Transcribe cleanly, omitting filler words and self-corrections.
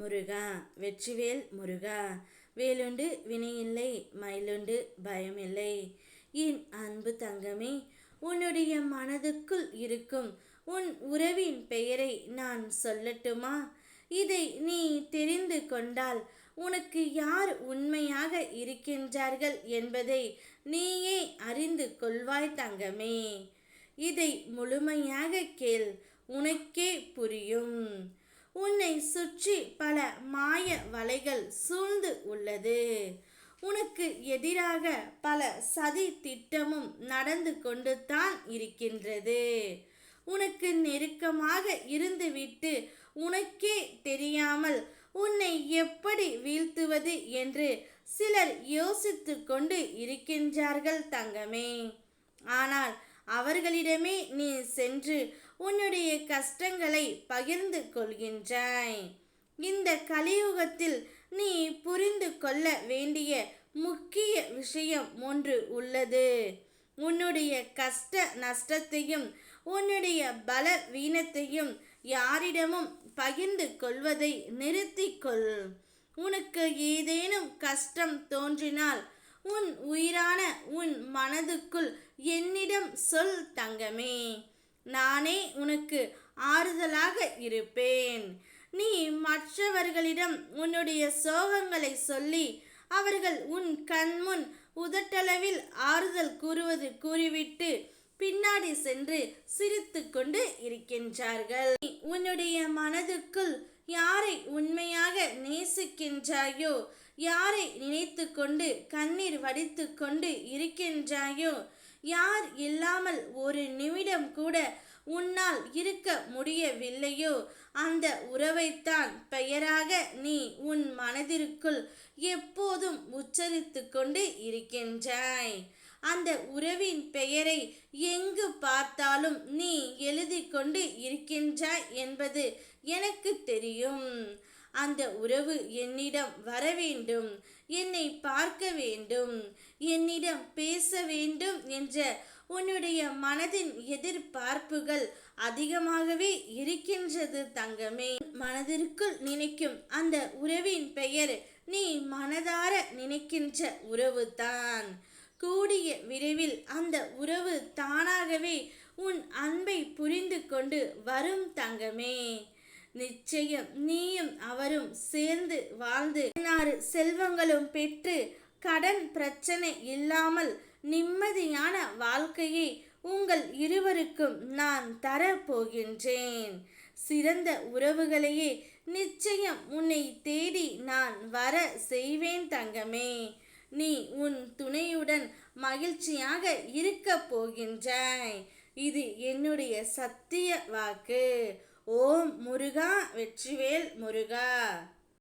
முருகா வெற்றிவேல் முருகா. வேலுண்டு வினையில்லை, மயிலுண்டு பயமில்லை. என் அன்பு தங்கமே, உன்னுடைய மனதுக்குள் இருக்கும் உன் உறவின் பெயரை நான் சொல்லட்டுமா? இதை நீ தெரிந்து கொண்டால் உனக்கு யார் உண்மையாக இருக்கின்றார்கள் என்பதை நீயே அறிந்து கொள்வாய் தங்கமே. இதை முழுமையாக கேள், உனக்கே புரியும். உன்னை சுற்றி பல மாய வலைகள் சூழ்ந்து உள்ளது. உனக்கு எதிராக பல சதி திட்டமும் நடந்து கொண்டு தான் இருக்கின்றது. உனக்கு நெருக்கமாக இருந்துவிட்டு உனக்கே தெரியாமல் உன்னை எப்படி வீழ்த்துவது என்று சிலர் யோசித்து கொண்டு இருக்கின்றார்கள் தங்கமே. ஆனால் அவர்களிடமே நீ சென்று உன்னுடைய கஷ்டங்களை பகிர்ந்து கொள்கின்றாய். இந்த கலியுகத்தில் நீ புரிந்து கொள்ள வேண்டிய முக்கிய விஷயம் ஒன்று உள்ளது. உன்னுடைய கஷ்ட நஷ்டத்தையும் உன்னுடைய பலவீனத்தையும் யாரிடமும் பகிர்ந்து கொள்வதை நிறுத்திக்கொள். உனக்கு ஏதேனும் கஷ்டம் தோன்றினால் உன் உயிரான உன் மனதுக்குள் என்னிடம் சொல் தங்கமே. நானே உனக்கு ஆறுதலாக இருப்பேன். நீ மற்றவர்களிடம் உன்னுடைய சோகங்களை சொல்லி அவர்கள் உன் கண்முன் உதட்டளவில் ஆறுதல் கூறிவிட்டு பின்னாடி சென்று சிரித்து கொண்டு இருக்கின்றார்கள். உன்னுடைய மனதுக்குள் யாரை உண்மையாக நேசிக்கின்றாயோ, யாரை நினைத்து கொண்டு கண்ணீர் வடித்து கொண்டு இருக்கின்றாயோ, யார் இல்லாமல் ஒரு நிமிடம் கூட உன்னால் இருக்க முடியவில்லையோ, அந்த உறவைத்தான் பெயராக நீ உன் மனதிற்குள் எப்போதும் உச்சரித்து கொண்டு இருக்கின்றாய். அந்த உறவின் பெயரை எங்கு பார்த்தாலும் நீ எழுதி கொண்டு இருக்கின்றாய் என்பது எனக்கு தெரியும். அந்த உறவு என்னிடம் வர வேண்டும், என்னை பார்க்க வேண்டும், என்னிடம் பேச வேண்டும் என்ற உன்னுடைய மனதின் எதிர்பார்ப்புகள் அதிகமாகவே இருக்கின்றது தங்கமே. மனதிற்குள் நினைக்கும் அந்த உறவின் பெயர் நீ மனதார நினைக்கின்ற உறவு தான். கூடிய விரைவில் அந்த உறவு தானாகவே உன் அன்பை புரிந்து கொண்டு வரும் தங்கமே. நிச்சயம் நீயும் அவரும் சேர்ந்து வாழ்ந்து 16 செல்வங்களும் பெற்று கடன் பிரச்சனை இல்லாமல் நிம்மதியான வாழ்க்கையை உங்கள் இருவருக்கும் நான் தரப்போகின்றேன். சிறந்த உறவுகளையே நிச்சயம் உன்னை தேடி நான் வர செய்வேன் தங்கமே. நீ உன் துணையுடன் மகிழ்ச்சியாக இருக்க போகின்றாய். இது என்னுடைய சத்திய வாக்கு. ஓம் முருகா வெற்றிவேல் முருகா.